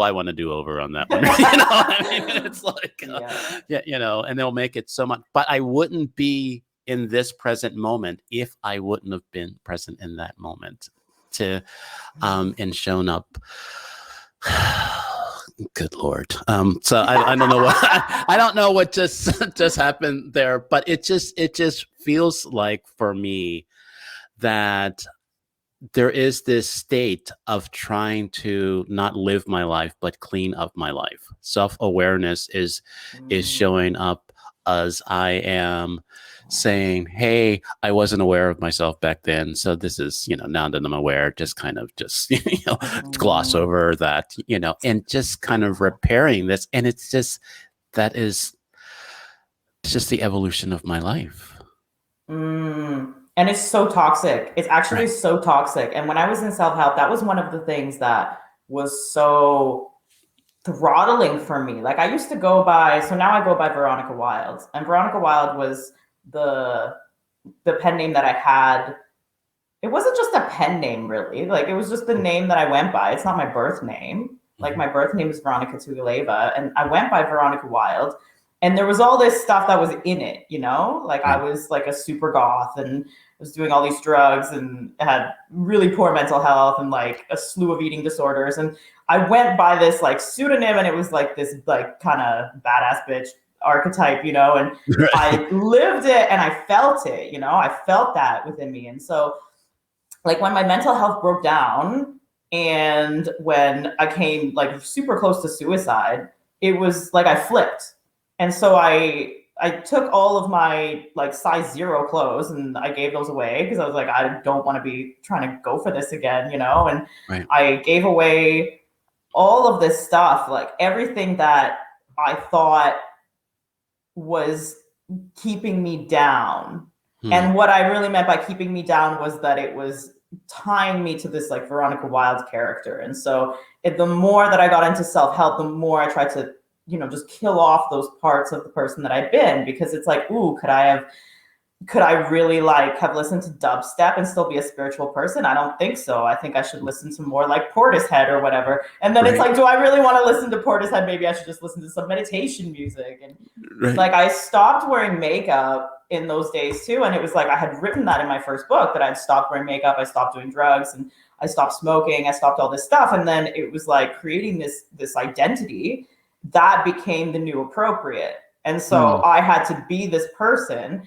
I want to do over on that one. I mean, it's like, yeah, and they'll make it so much, but I wouldn't be in this present moment if I wouldn't have been present in that moment and shown up. Good Lord. So I don't know what I don't know what just happened there, but it just feels like for me that there is this state of trying to not live my life, but clean up my life. Self-awareness is showing up as I am saying, hey, I wasn't aware of myself back then. So this is, now that I'm aware, just gloss over that, and just kind of repairing this. And it's just the evolution of my life. And it's so toxic. It's actually so toxic. And when I was in self-help, that was one of the things that was so throttling for me. Like I used to go by, so now I go by Veronica Wild. And Veronica Wild was the pen name that I had. It wasn't just a pen name, really. Like it was just the name that I went by. It's not my birth name. Like my birth name is Veronica Tuguleva, and I went by Veronica Wild. And there was all this stuff that was in it, like I was like a super goth and was doing all these drugs and had really poor mental health and like a slew of eating disorders. And I went by this like pseudonym, and it was like this like kind of badass bitch archetype, and I lived it and I felt it, I felt that within me. And so like when my mental health broke down and when I came like super close to suicide, it was like I flipped. And so I took all of my like size 0 clothes and I gave those away because I was like, I don't want to be trying to go for this again, and I gave away all of this stuff, like everything that I thought was keeping me down. And what I really meant by keeping me down was that it was tying me to this like Veronica Wild character. And so the more that I got into self-help, the more I tried to just kill off those parts of the person that I'd been, because it's like, ooh, could I really like have listened to dubstep and still be a spiritual person? I don't think so. I think I should listen to more like Portishead or whatever. And then it's like, do I really want to listen to Portishead? Maybe I should just listen to some meditation music. And like I stopped wearing makeup in those days too. And it was like, I had written that in my first book that I'd stopped wearing makeup. I stopped doing drugs and I stopped smoking. I stopped all this stuff. And then it was like creating this identity that became the new appropriate. And so I had to be this person